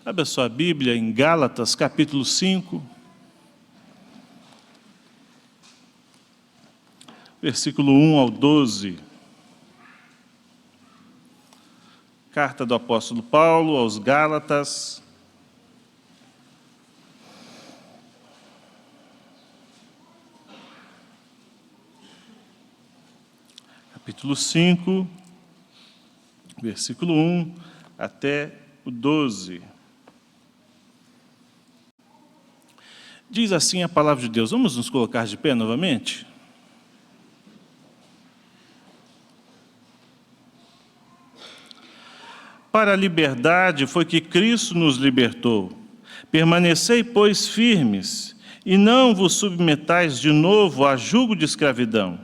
Abra sua Bíblia em Gálatas, capítulo 5, versículo 1 ao 12. Carta do apóstolo Paulo aos Gálatas, capítulo 5, versículo 1 até o 12. Diz assim a palavra de Deus. Vamos nos colocar de pé novamente? Para a liberdade foi que Cristo nos libertou. Permanecei, pois, firmes, e não vos submetais de novo a jugo de escravidão.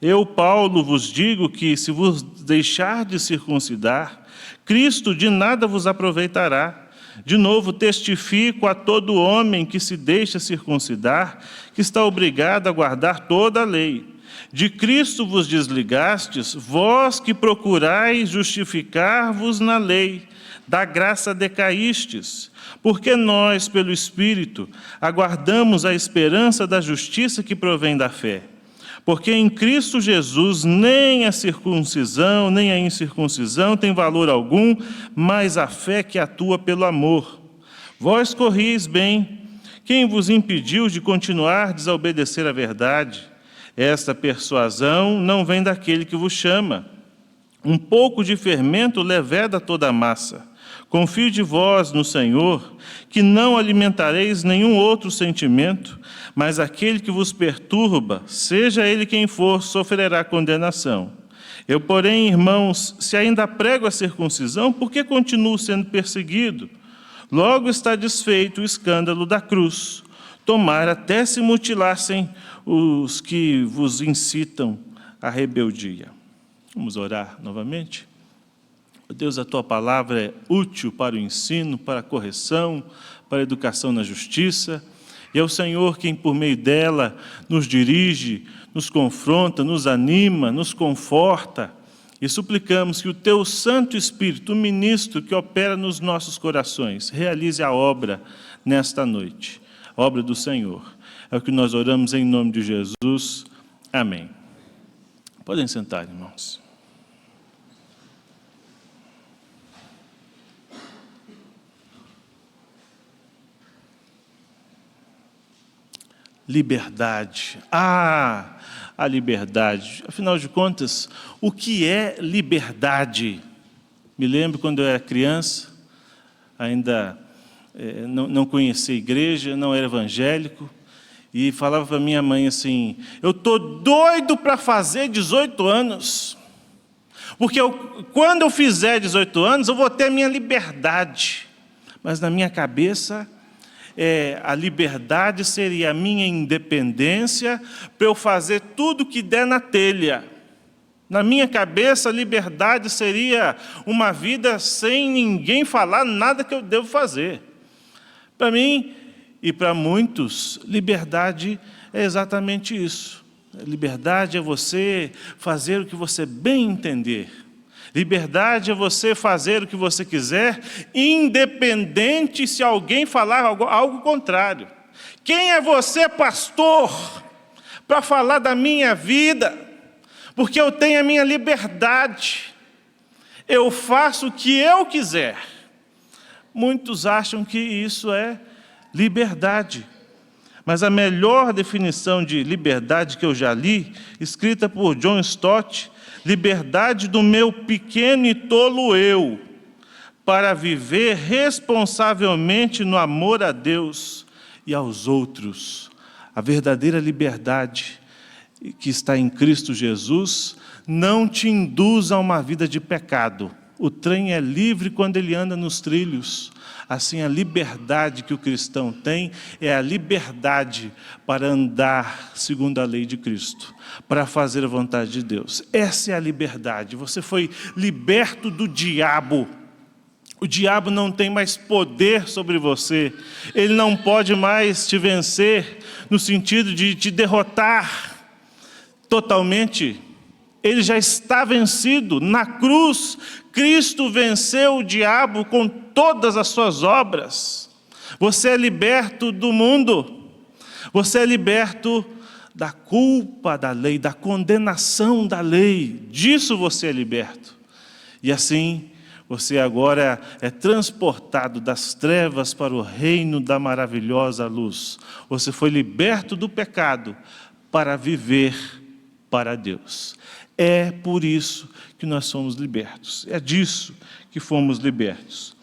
Eu, Paulo, vos digo que, se vos deixardes circuncidar, Cristo de nada vos aproveitará. De novo, testifico a todo homem que se deixa circuncidar, que está obrigado a guardar toda a lei. De Cristo vos desligastes, vós que procurais justificar-vos na lei, da graça decaístes, porque nós, pelo Espírito, aguardamos a esperança da justiça que provém da fé. Porque em Cristo Jesus nem a circuncisão, nem a incircuncisão tem valor algum, mas a fé que atua pelo amor. Vós corrieis bem. Quem vos impediu de continuar a desobedecer à verdade? Esta persuasão não vem daquele que vos chama. Um pouco de fermento leveda toda a massa. Confio de vós no Senhor, que não alimentareis nenhum outro sentimento, mas aquele que vos perturba, seja ele quem for, sofrerá condenação. Eu, porém, irmãos, se ainda prego a circuncisão, por que continuo sendo perseguido? Logo está desfeito o escândalo da cruz. Tomara até se mutilassem os que vos incitam à rebeldia. Vamos orar novamente? Deus, a Tua palavra é útil para o ensino, para a correção, para a educação na justiça. E é o Senhor quem, por meio dela, nos dirige, nos confronta, nos anima, nos conforta. E suplicamos que o Teu Santo Espírito, o ministro que opera nos nossos corações, realize a obra nesta noite, a obra do Senhor. É o que nós oramos em nome de Jesus. Amém. Podem sentar, irmãos. Liberdade. A liberdade. Afinal de contas, o que é liberdade? Me lembro quando eu era criança, ainda não conhecia a igreja, não era evangélico, e falava para minha mãe assim, eu estou doido para fazer 18 anos, porque quando eu fizer 18 anos, eu vou ter a minha liberdade. Mas na minha cabeça, a liberdade seria a minha independência para eu fazer tudo que der na telha. Na minha cabeça, a liberdade seria uma vida sem ninguém falar nada que eu devo fazer. Para mim e para muitos, liberdade é exatamente isso. Liberdade é você fazer o que você bem entender. Liberdade é você fazer o que você quiser, independente se alguém falar algo contrário. Quem é você, pastor, para falar da minha vida? Porque eu tenho a minha liberdade. Eu faço o que eu quiser. Muitos acham que isso é liberdade. Mas a melhor definição de liberdade que eu já li, escrita por John Stott, liberdade do meu pequeno e tolo eu, para viver responsavelmente no amor a Deus e aos outros. A verdadeira liberdade que está em Cristo Jesus não te induz a uma vida de pecado. O trem é livre quando ele anda nos trilhos. Assim, a liberdade que o cristão tem é a liberdade para andar segundo a lei de Cristo, para fazer a vontade de Deus. Essa é a liberdade. Você foi liberto do diabo. O diabo não tem mais poder sobre você. Ele não pode mais te vencer no sentido de te derrotar totalmente. Ele já está vencido. Na cruz, Cristo venceu o diabo com todas as suas obras. Você é liberto do mundo. Você é liberto da culpa da lei, da condenação da lei. Disso você é liberto. E assim, você agora é transportado das trevas para o reino da maravilhosa luz. Você foi liberto do pecado para viver para Deus. É por isso que nós somos libertos. É disso que fomos libertos.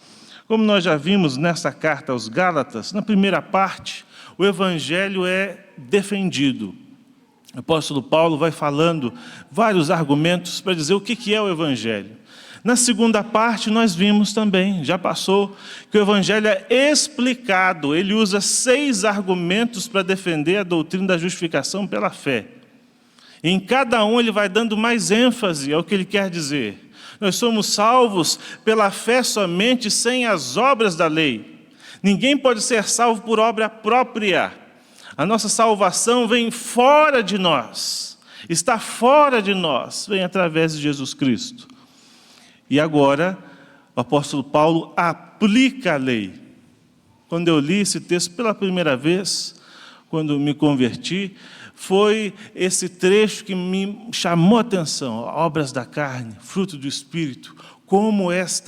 Como nós já vimos nessa carta aos Gálatas, na primeira parte, o Evangelho é defendido. O apóstolo Paulo vai falando vários argumentos para dizer o que é o Evangelho. Na segunda parte, nós vimos também, já passou, que o Evangelho é explicado. Ele usa 6 argumentos para defender a doutrina da justificação pela fé. Em cada um ele vai dando mais ênfase ao que ele quer dizer. Nós somos salvos pela fé somente, sem as obras da lei. Ninguém pode ser salvo por obra própria. A nossa salvação vem fora de nós, está fora de nós, vem através de Jesus Cristo. E agora, o apóstolo Paulo aplica a lei. Quando eu li esse texto pela primeira vez, quando me converti, foi esse trecho que me chamou a atenção. Obras da carne, fruto do Espírito, como esse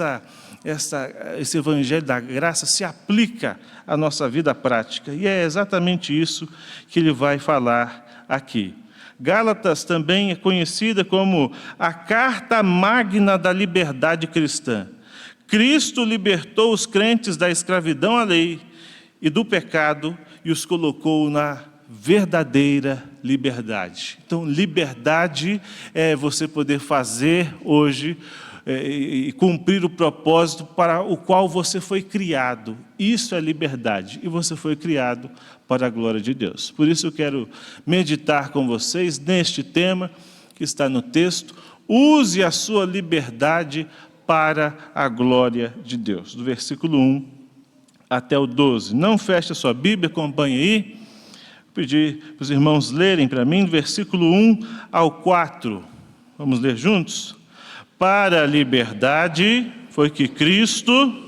Evangelho da graça se aplica à nossa vida prática. E é exatamente isso que ele vai falar aqui. Gálatas também é conhecida como a carta magna da liberdade cristã. Cristo libertou os crentes da escravidão à lei e do pecado e os colocou na verdadeira liberdade. Então, liberdade é você poder fazer hoje e cumprir o propósito para o qual você foi criado. Isso é liberdade. E você foi criado para a glória de Deus. Por isso eu quero meditar com vocês neste tema que está no texto. Use a sua liberdade para a glória de Deus. Do versículo 1 até o 12. Não feche a sua Bíblia, acompanhe aí. Vou pedir para os irmãos lerem para mim, do versículo 1 ao 4. Vamos ler juntos? Para a liberdade foi que Cristo...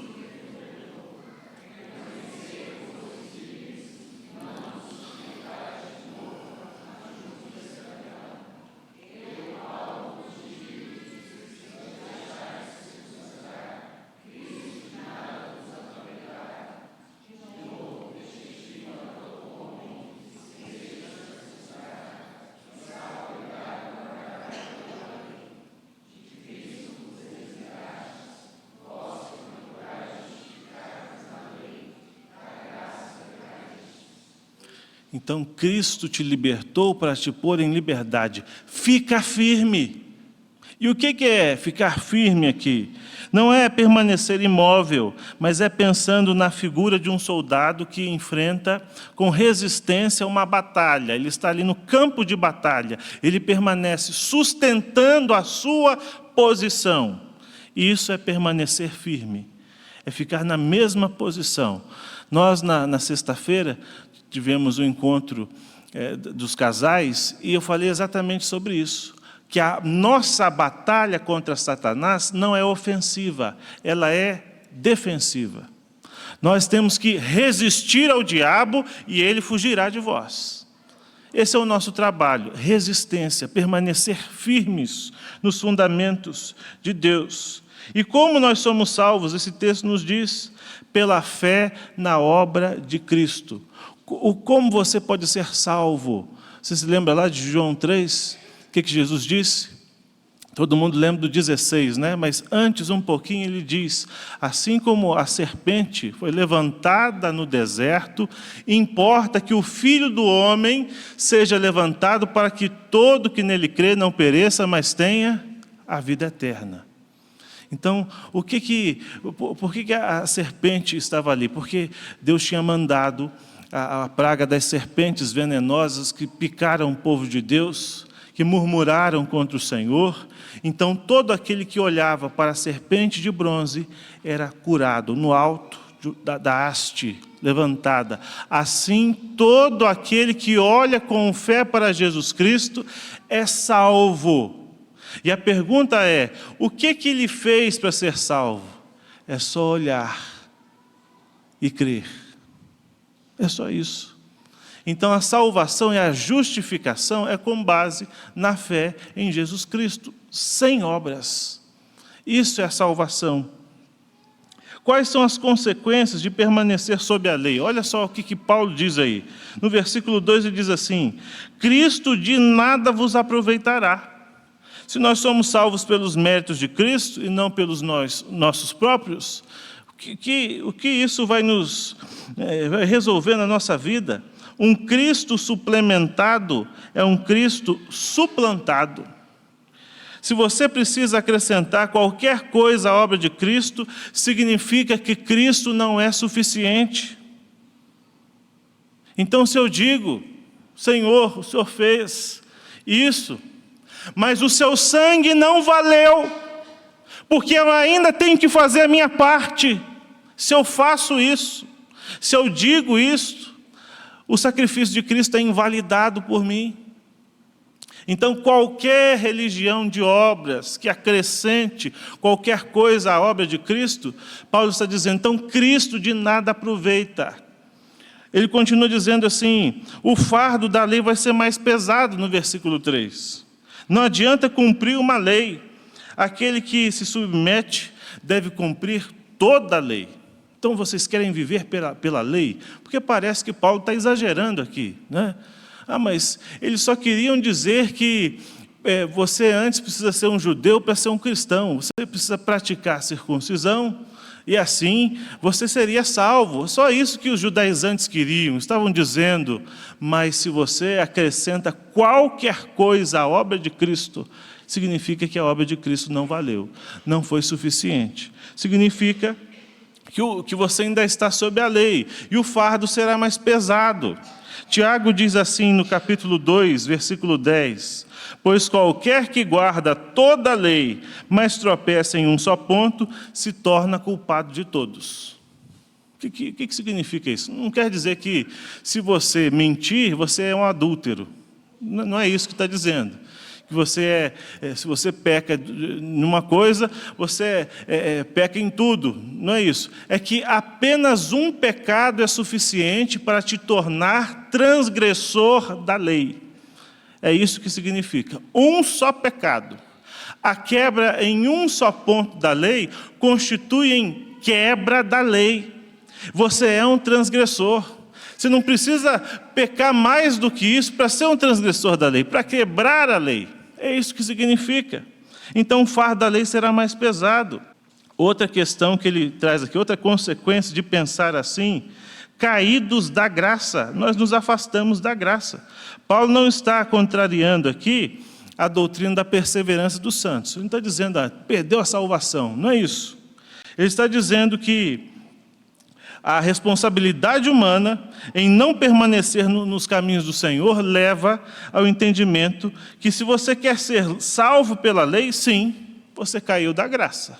Então, Cristo te libertou para te pôr em liberdade. Fica firme. E o que é ficar firme aqui? Não é permanecer imóvel, mas é pensando na figura de um soldado que enfrenta com resistência uma batalha. Ele está ali no campo de batalha. Ele permanece sustentando a sua posição. E isso é permanecer firme. É ficar na mesma posição. Nós, na sexta-feira, tivemos um encontro dos casais e eu falei exatamente sobre isso, que a nossa batalha contra Satanás não é ofensiva, ela é defensiva. Nós temos que resistir ao diabo e ele fugirá de vós. Esse é o nosso trabalho, resistência, permanecer firmes nos fundamentos de Deus. E como nós somos salvos, esse texto nos diz, pela fé na obra de Cristo. Como você pode ser salvo? Você se lembra lá de João 3? O que Jesus disse? Todo mundo lembra do 16, né? Mas antes um pouquinho ele diz, assim como a serpente foi levantada no deserto, importa que o Filho do Homem seja levantado para que todo que nele crê não pereça, mas tenha a vida eterna. Então, por que a serpente estava ali? Porque Deus tinha mandado a praga das serpentes venenosas que picaram o povo de Deus, que murmuraram contra o Senhor. Então, todo aquele que olhava para a serpente de bronze era curado no alto da haste levantada. Assim, todo aquele que olha com fé para Jesus Cristo é salvo. E a pergunta é, o que ele fez para ser salvo? É só olhar e crer. É só isso. Então a salvação e a justificação é com base na fé em Jesus Cristo, sem obras. Isso é a salvação. Quais são as consequências de permanecer sob a lei? Olha só o que Paulo diz aí. No versículo 2 ele diz assim, Cristo de nada vos aproveitará. Se nós somos salvos pelos méritos de Cristo e não pelos nossos próprios, o que isso vai vai resolver na nossa vida? Um Cristo suplementado é um Cristo suplantado. Se você precisa acrescentar qualquer coisa à obra de Cristo, significa que Cristo não é suficiente. Então, se eu digo, Senhor, o Senhor fez isso, mas o seu sangue não valeu, porque eu ainda tenho que fazer a minha parte. Se eu faço isso, se eu digo isso, o sacrifício de Cristo é invalidado por mim. Então, qualquer religião de obras que acrescente qualquer coisa à obra de Cristo, Paulo está dizendo, então Cristo de nada aproveita. Ele continua dizendo assim, o fardo da lei vai ser mais pesado no versículo 3. Não adianta cumprir uma lei. Aquele que se submete deve cumprir toda a lei. Então, vocês querem viver pela lei? Porque parece que Paulo está exagerando aqui, né? Mas eles só queriam dizer que você antes precisa ser um judeu para ser um cristão. Você precisa praticar a circuncisão e assim você seria salvo. Só isso que os judaizantes queriam. Estavam dizendo, mas se você acrescenta qualquer coisa à obra de Cristo, significa que a obra de Cristo não valeu, não foi suficiente. Significa que você ainda está sob a lei e o fardo será mais pesado. Tiago diz assim no capítulo 2, versículo 10, pois qualquer que guarda toda a lei, mas tropeça em um só ponto, se torna culpado de todos. O que significa isso? Não quer dizer que se você mentir, você é um adúltero. Não é isso que está dizendo. Que se você peca numa coisa, você peca em tudo. Não é isso. É que apenas um pecado é suficiente para te tornar transgressor da lei. É isso que significa. Um só pecado. A quebra em um só ponto da lei constitui em quebra da lei. Você é um transgressor. Você não precisa pecar mais do que isso para ser um transgressor da lei, para quebrar a lei. É isso que significa. Então o fardo da lei será mais pesado. Outra questão que ele traz aqui, outra consequência de pensar assim, caídos da graça, nós nos afastamos da graça. Paulo não está contrariando aqui a doutrina da perseverança dos santos. Ele não está dizendo, perdeu a salvação, não é isso. Ele está dizendo que a responsabilidade humana em não permanecer nos caminhos do Senhor leva ao entendimento que se você quer ser salvo pela lei, sim, você caiu da graça.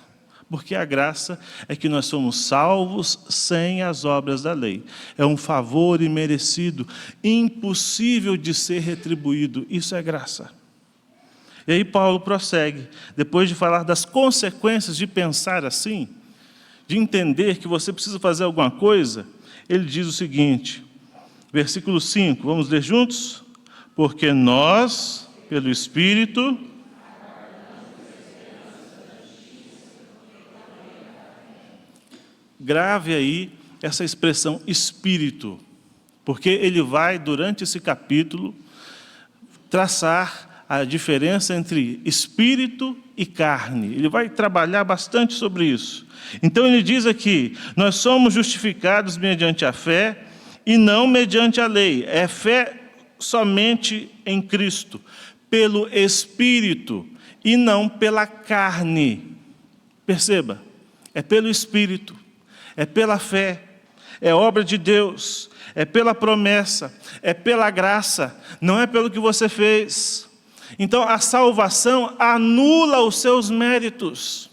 Porque a graça é que nós somos salvos sem as obras da lei. É um favor imerecido, impossível de ser retribuído. Isso é graça. E aí Paulo prossegue, depois de falar das consequências de pensar assim, de entender que você precisa fazer alguma coisa, ele diz o seguinte, versículo 5, vamos ler juntos? Porque nós, pelo Espírito, grave aí essa expressão Espírito, porque ele vai, durante esse capítulo, traçar a diferença entre espírito e carne. Ele vai trabalhar bastante sobre isso. Então ele diz aqui, nós somos justificados mediante a fé e não mediante a lei. É fé somente em Cristo, pelo Espírito e não pela carne. Perceba, é pelo Espírito, é pela fé, é obra de Deus, é pela promessa, é pela graça, não é pelo que você fez. Então a salvação anula os seus méritos.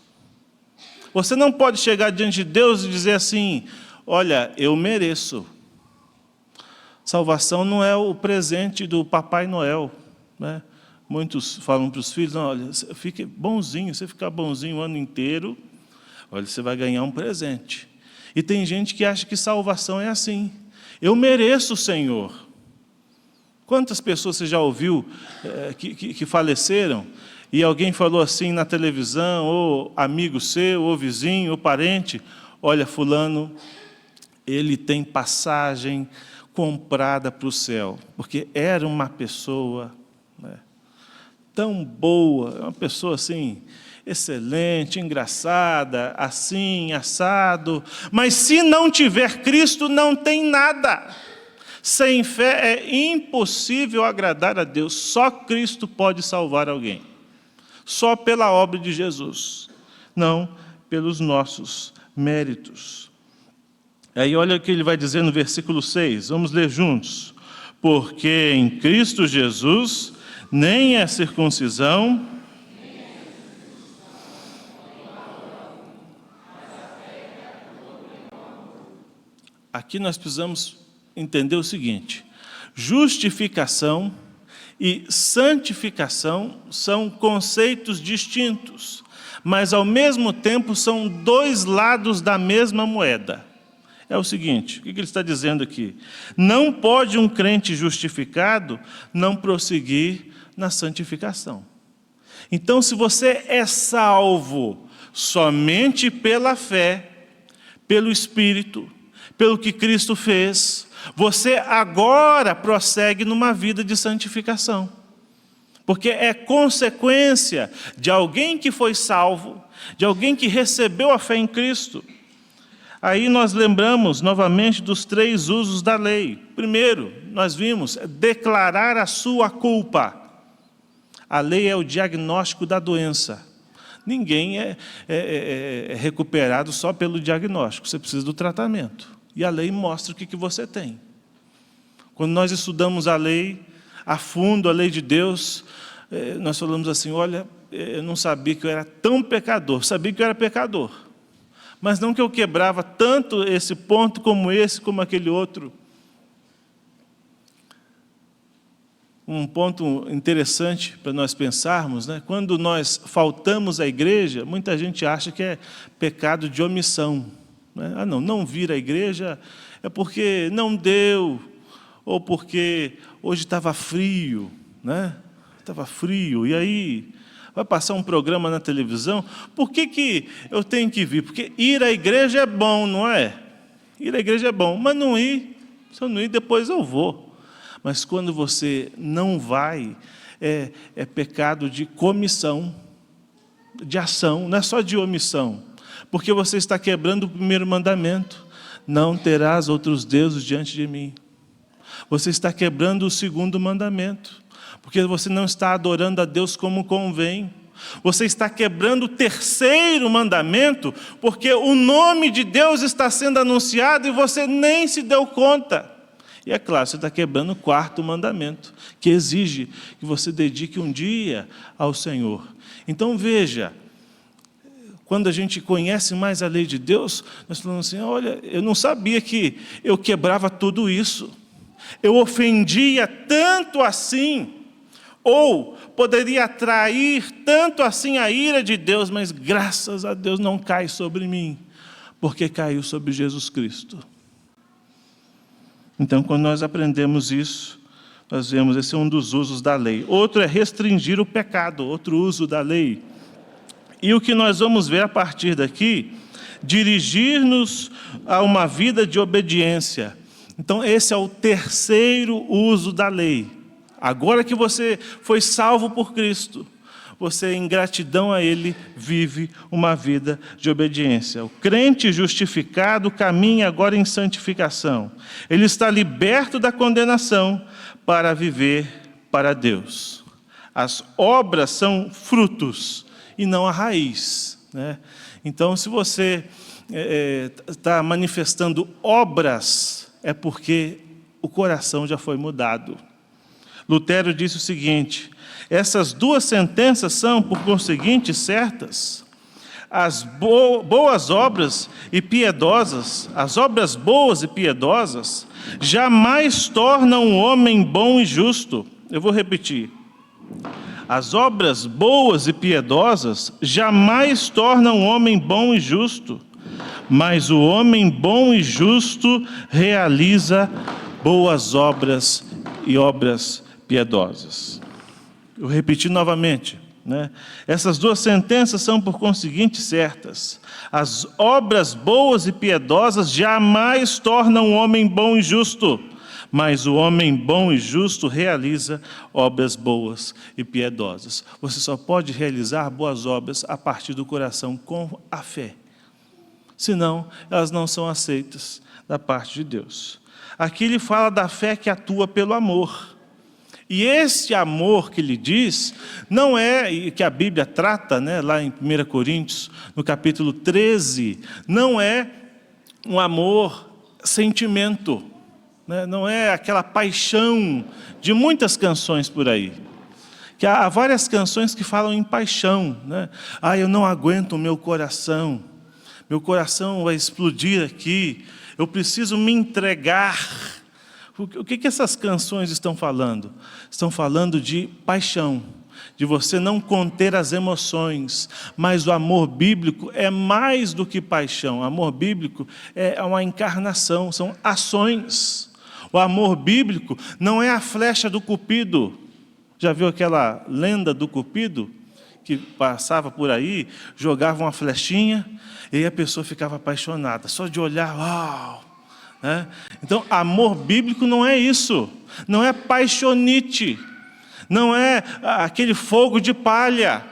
Você não pode chegar diante de Deus e dizer assim, olha, eu mereço. Salvação não é o presente do Papai Noel, né? Muitos falam para os filhos, não, olha, fique bonzinho, você ficar bonzinho o ano inteiro, olha, você vai ganhar um presente. E tem gente que acha que salvação é assim. Eu mereço o Senhor. Quantas pessoas você já ouviu que faleceram, e alguém falou assim na televisão, ou amigo seu, ou vizinho, ou parente, olha, fulano, ele tem passagem comprada para o céu, porque era uma pessoa, né, tão boa, uma pessoa assim, excelente, engraçada, assim, assado, mas se não tiver Cristo, não tem nada. Sem fé é impossível agradar a Deus, só Cristo pode salvar alguém, só pela obra de Jesus, não pelos nossos méritos. Aí olha o que ele vai dizer no versículo 6, vamos ler juntos. Porque em Cristo Jesus, nem a circuncisão, aqui nós precisamos entender o seguinte: justificação e santificação são conceitos distintos, mas ao mesmo tempo são dois lados da mesma moeda. É o seguinte, o que ele está dizendo aqui? Não pode um crente justificado não prosseguir na santificação. Então, se você é salvo somente pela fé, pelo Espírito, pelo que Cristo fez, você agora prossegue numa vida de santificação. Porque é consequência de alguém que foi salvo, de alguém que recebeu a fé em Cristo. Aí nós lembramos novamente dos 3 usos da lei. Primeiro, nós vimos declarar a sua culpa. A lei é o diagnóstico da doença. Ninguém é recuperado só pelo diagnóstico, você precisa do tratamento. E a lei mostra o que você tem. Quando nós estudamos a lei, a fundo, a lei de Deus, nós falamos assim, olha, eu não sabia que eu era tão pecador, sabia que eu era pecador. Mas não que eu quebrava tanto esse ponto como esse, como aquele outro. Um ponto interessante para nós pensarmos, né? Quando nós faltamos à igreja, muita gente acha que é pecado de omissão. Né? Ah, não vir à igreja é porque não deu, ou porque hoje estava frio, né? Estava frio, e aí vai passar um programa na televisão, por que eu tenho que vir? Porque ir à igreja é bom, não é? Ir à igreja é bom, mas não ir, se eu não ir, depois eu vou. Mas quando você não vai, é pecado de comissão, de ação, não é só de omissão, porque você está quebrando o primeiro mandamento, não terás outros deuses diante de mim. Você está quebrando o segundo mandamento, porque você não está adorando a Deus como convém. Você está quebrando o terceiro mandamento, porque o nome de Deus está sendo anunciado e você nem se deu conta. E é claro, você está quebrando o quarto mandamento, que exige que você dedique um dia ao Senhor. Então veja, quando a gente conhece mais a lei de Deus, nós falamos assim, olha, eu não sabia que eu quebrava tudo isso. Eu ofendia tanto assim, ou poderia atrair tanto assim a ira de Deus, mas graças a Deus não cai sobre mim, porque caiu sobre Jesus Cristo. Então, quando nós aprendemos isso, nós vemos, esse é um dos usos da lei. Outro é restringir o pecado, outro uso da lei. E o que nós vamos ver a partir daqui, dirigir-nos a uma vida de obediência. Então, esse é o terceiro uso da lei. Agora que você foi salvo por Cristo, você, em gratidão a Ele, vive uma vida de obediência. O crente justificado caminha agora em santificação. Ele está liberto da condenação para viver para Deus. As obras são frutos e não a raiz, né? Então, se você está manifestando obras, é porque o coração já foi mudado. Lutero disse o seguinte, essas duas sentenças são, por conseguinte, certas. As boas obras e piedosas, as obras boas e piedosas, jamais tornam um homem bom e justo. Eu vou repetir. As obras boas e piedosas jamais tornam o homem bom e justo, mas o homem bom e justo realiza boas obras e obras piedosas. Eu repeti novamente, né? Essas duas sentenças são, por conseguinte, certas. As obras boas e piedosas jamais tornam o homem bom e justo, mas o homem bom e justo realiza obras boas e piedosas. Você só pode realizar boas obras a partir do coração, com a fé. Senão, elas não são aceitas da parte de Deus. Aqui ele fala da fé que atua pelo amor. E esse amor que ele diz, não é, que a Bíblia trata, né, lá em 1 Coríntios, no capítulo 13, não é um amor sentimento, né, não é aquela paixão de muitas canções por aí. Que há várias canções que falam em paixão, né? Eu não aguento o meu coração vai explodir aqui, eu preciso me entregar. O que essas canções estão falando? Estão falando de paixão, de você não conter as emoções, mas o amor bíblico é mais do que paixão. O amor bíblico é uma encarnação, são ações. O amor bíblico não é a flecha do Cupido. Já viu aquela lenda do Cupido? Que passava por aí, jogava uma flechinha, e aí a pessoa ficava apaixonada, só de olhar, uau! Né? Então, amor bíblico não é isso, não é paixonite, não é aquele fogo de palha.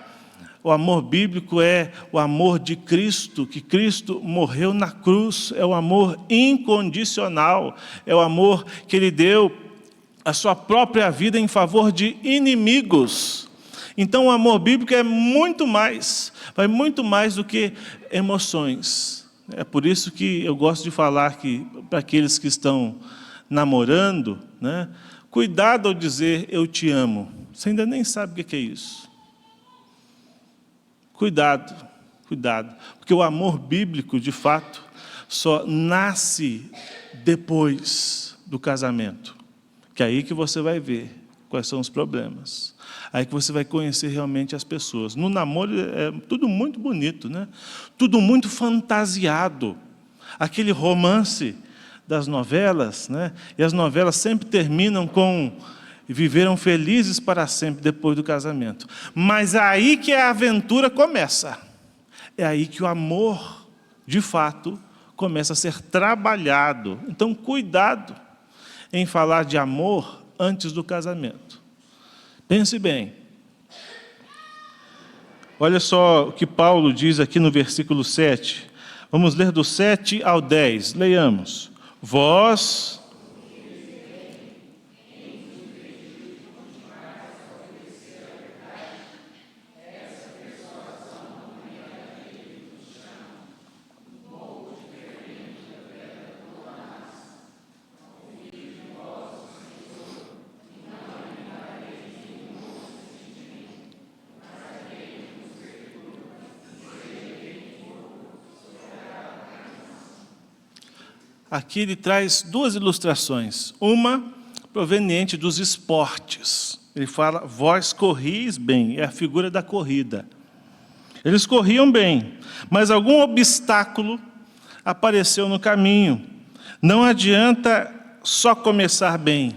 O amor bíblico é o amor de Cristo, que Cristo morreu na cruz, é o amor incondicional, é o amor que Ele deu a sua própria vida em favor de inimigos. Então, o amor bíblico é muito mais, vai muito mais do que emoções. É por isso que eu gosto de falar que, para aqueles que estão namorando, né, cuidado ao dizer eu te amo. Você ainda nem sabe o que é isso. Cuidado, porque o amor bíblico, de fato, só nasce depois do casamento. Que é aí que você vai ver quais são os problemas. Aí que você vai conhecer realmente as pessoas. No namoro é tudo muito bonito, né? Tudo muito fantasiado. Aquele romance das novelas, né? E as novelas sempre terminam com viveram felizes para sempre depois do casamento. Mas é aí que a aventura começa. É aí que o amor, de fato, começa a ser trabalhado. Então, cuidado em falar de amor antes do casamento. Pense bem. Olha só o que Paulo diz aqui no versículo 7. Vamos ler do 7 ao 10. Leiamos. Vós... Aqui ele traz duas ilustrações. Uma proveniente dos esportes. Ele fala, vós corris bem, é a figura da corrida. Eles corriam bem, mas algum obstáculo apareceu no caminho. Não adianta só começar bem,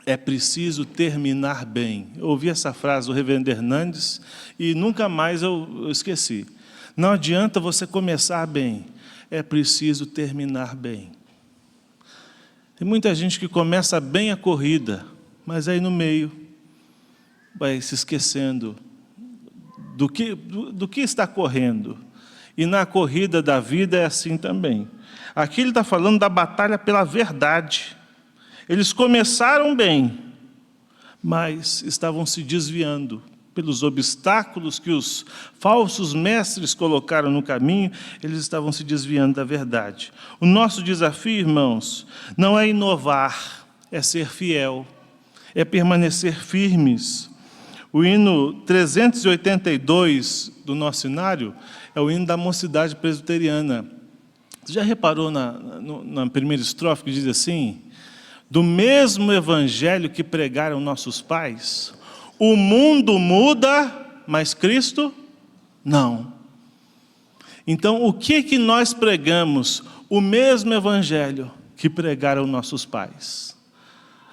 é preciso terminar bem. Eu ouvi essa frase do reverendo Hernandes e nunca mais eu esqueci. Não adianta você começar bem, é preciso terminar bem. Tem muita gente que começa bem a corrida, mas aí no meio vai se esquecendo do que está correndo. E na corrida da vida é assim também. Aqui ele está falando da batalha pela verdade. Eles começaram bem, mas estavam se desviando pelos obstáculos que os falsos mestres colocaram no caminho, eles estavam se desviando da verdade. O nosso desafio, irmãos, não é inovar, é ser fiel, é permanecer firmes. O hino 382 do nosso hinário é o hino da mocidade presbiteriana. Você já reparou na primeira estrofe que diz assim? Do mesmo evangelho que pregaram nossos pais, O mundo muda, mas Cristo não. Então, o que nós pregamos? O mesmo evangelho que pregaram nossos pais.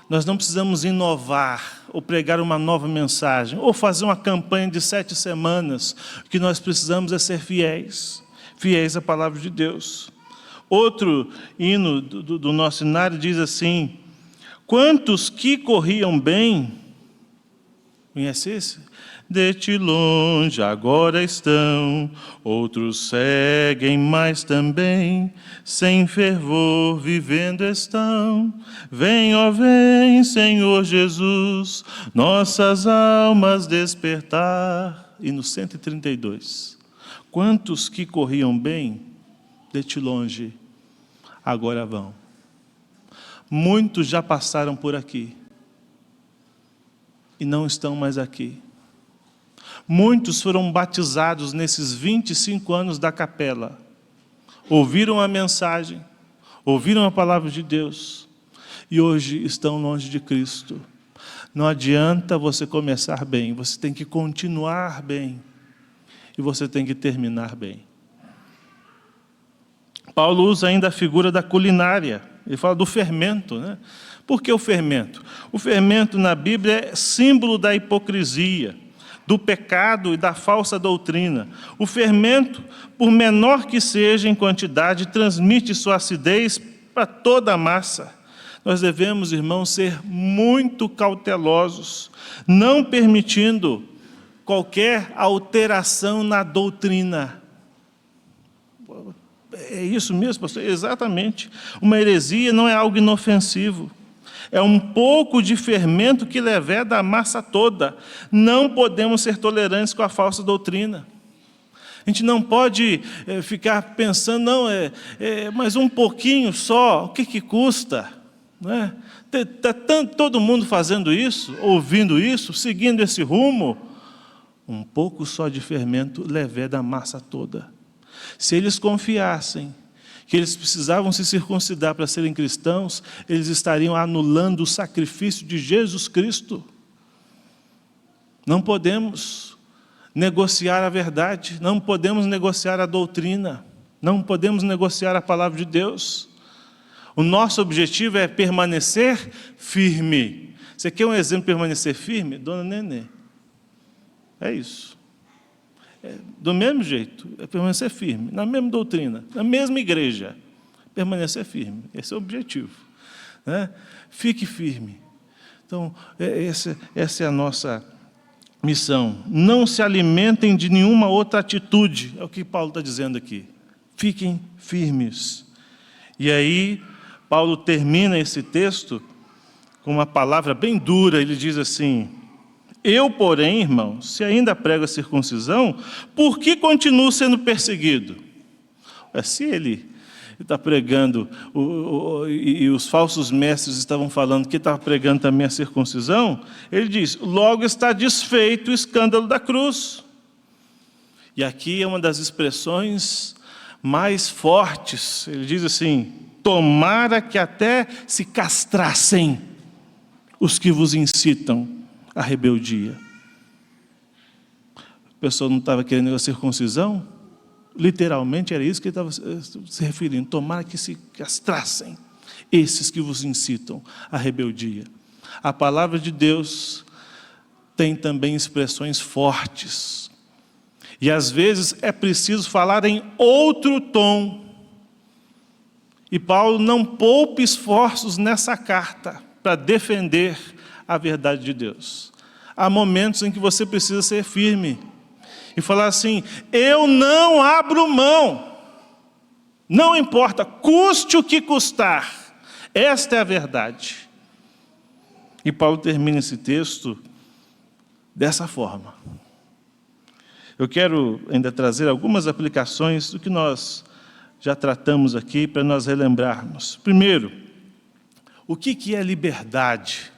Nós não precisamos inovar, ou pregar uma nova mensagem, ou fazer uma campanha de 7 semanas. O que nós precisamos é ser fiéis, fiéis à palavra de Deus. Outro hino do nosso hinário diz assim: quantos que corriam bem, conhece esse? De ti longe agora estão, outros seguem, mas também sem fervor vivendo estão. Vem, ó vem, Senhor Jesus, nossas almas despertar. E no 132, quantos que corriam bem, de ti longe agora vão. Muitos já passaram por aqui e não estão mais aqui. Muitos foram batizados nesses 25 anos da capela. Ouviram a mensagem, ouviram a palavra de Deus e hoje estão longe de Cristo. Não adianta você começar bem, você tem que continuar bem e você tem que terminar bem. Paulo usa ainda a figura da culinária. Ele fala do fermento, né? Por que o fermento? O fermento na Bíblia é símbolo da hipocrisia, do pecado e da falsa doutrina. O fermento, por menor que seja em quantidade, transmite sua acidez para toda a massa. Nós devemos, irmãos, ser muito cautelosos, não permitindo qualquer alteração na doutrina. É isso mesmo, pastor? Exatamente. Uma heresia não é algo inofensivo. É um pouco de fermento que leveda a massa toda. Não podemos ser tolerantes com a falsa doutrina. A gente não pode ficar pensando, não, mas um pouquinho só, o que custa? Está todo mundo fazendo isso, ouvindo isso, seguindo esse rumo. Um pouco só de fermento leveda a massa toda. Se eles confiassem que eles precisavam se circuncidar para serem cristãos, eles estariam anulando o sacrifício de Jesus Cristo. Não podemos negociar a verdade, não podemos negociar a doutrina, não podemos negociar a palavra de Deus. O nosso objetivo é permanecer firme. Você quer um exemplo de permanecer firme? Dona Nenê. É isso. Do mesmo jeito, é permanecer firme, na mesma doutrina, na mesma igreja, permanecer firme, esse é o objetivo, né? Fique firme. Então, essa é a nossa missão. Não se alimentem de nenhuma outra atitude, é o que Paulo está dizendo aqui. Fiquem firmes. E aí, Paulo termina esse texto com uma palavra bem dura, ele diz assim: eu, porém, irmão, se ainda prego a circuncisão, por que continuo sendo perseguido? Se ele está pregando, e os falsos mestres estavam falando que estava pregando também a circuncisão, ele diz, logo está desfeito o escândalo da cruz. E aqui é uma das expressões mais fortes. Ele diz assim, tomara que até se castrassem os que vos incitam a rebeldia. A pessoa não estava querendo a circuncisão? Literalmente era isso que ele estava se referindo. Tomara que se castrassem esses que vos incitam à rebeldia. A palavra de Deus tem também expressões fortes. E às vezes é preciso falar em outro tom. E Paulo não poupa esforços nessa carta para defender a verdade de Deus. Há momentos em que você precisa ser firme e falar assim, eu não abro mão, não importa, custe o que custar, esta é a verdade. E Paulo termina esse texto dessa forma. Eu quero ainda trazer algumas aplicações do que nós já tratamos aqui para nós relembrarmos. Primeiro, o que é liberdade?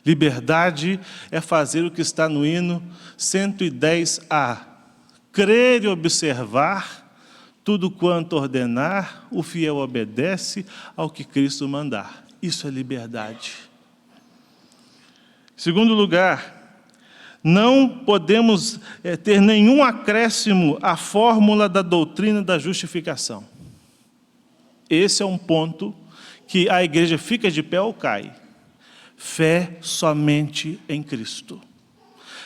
Liberdade é fazer o que está no hino 110A. Crer e observar, tudo quanto ordenar, o fiel obedece ao que Cristo mandar. Isso é liberdade. Segundo lugar, Não podemos ter nenhum acréscimo à fórmula da doutrina da justificação. Esse é um ponto que a igreja fica de pé ou cai. Fé somente em Cristo.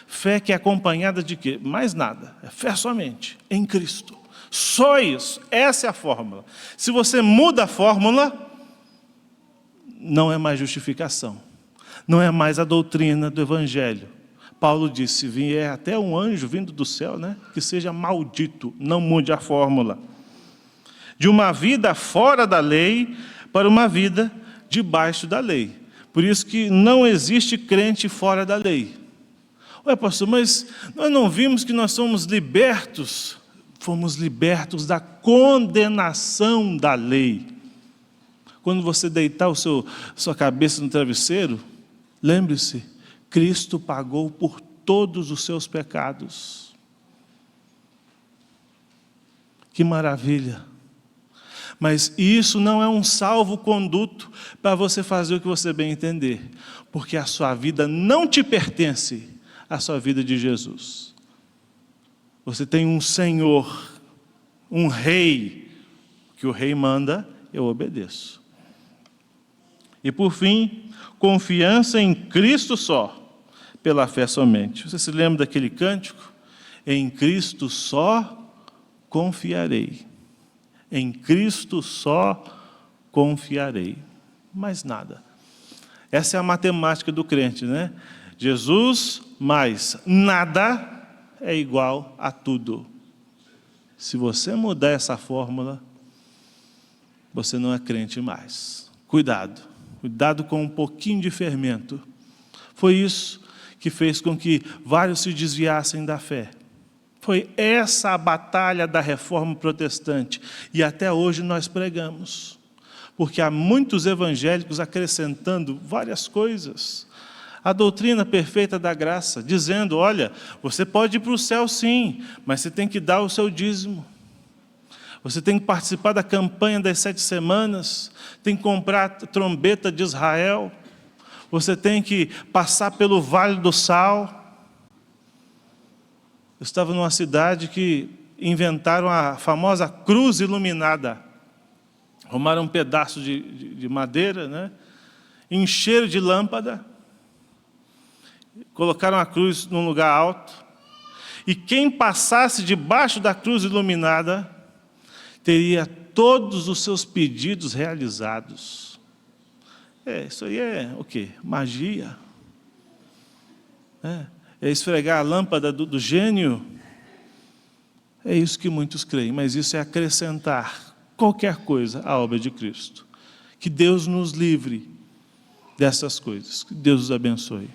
Fé que é acompanhada de quê? Mais nada. É fé somente em Cristo. Só isso. Essa é a fórmula. Se você muda a fórmula, não é mais justificação. Não é mais a doutrina do Evangelho. Paulo disse, se vier até um anjo vindo do céu, né, que seja maldito, não mude a fórmula. De uma vida fora da lei para uma vida debaixo da lei. Por isso que não existe crente fora da lei. Ué, pastor, mas nós não vimos que nós somos libertos? Fomos libertos da condenação da lei. Quando você deitar sua cabeça no travesseiro, lembre-se, Cristo pagou por todos os seus pecados. Que maravilha! Mas isso não é um salvo-conduto para você fazer o que você bem entender, porque a sua vida não te pertence à sua vida de Jesus. Você tem um Senhor, um Rei, que o Rei manda, eu obedeço. E por fim, confiança em Cristo só, pela fé somente. Você se lembra daquele cântico? Em Cristo só confiarei. Em Cristo só confiarei. Mais nada. Essa é a matemática do crente, né? Jesus mais nada é igual a tudo. Se você mudar essa fórmula, você não é crente mais. Cuidado. Cuidado com um pouquinho de fermento. Foi isso que fez com que vários se desviassem da fé. Foi essa a batalha da reforma protestante. E até hoje nós pregamos. Porque há muitos evangélicos acrescentando várias coisas. A doutrina perfeita da graça, dizendo, olha, você pode ir para o céu sim, mas você tem que dar o seu dízimo. Você tem que participar da campanha das 7 semanas, tem que comprar a trombeta de Israel, você tem que passar pelo Vale do Sal. Eu estava numa cidade que inventaram a famosa cruz iluminada. Arrumaram um pedaço de madeira, né? Encheram de lâmpada, colocaram a cruz num lugar alto, e quem passasse debaixo da cruz iluminada, teria todos os seus pedidos realizados. Isso aí é o quê? Magia. É esfregar a lâmpada do gênio. É isso que muitos creem, mas isso é acrescentar qualquer coisa à obra de Cristo. Que Deus nos livre dessas coisas. Que Deus os abençoe.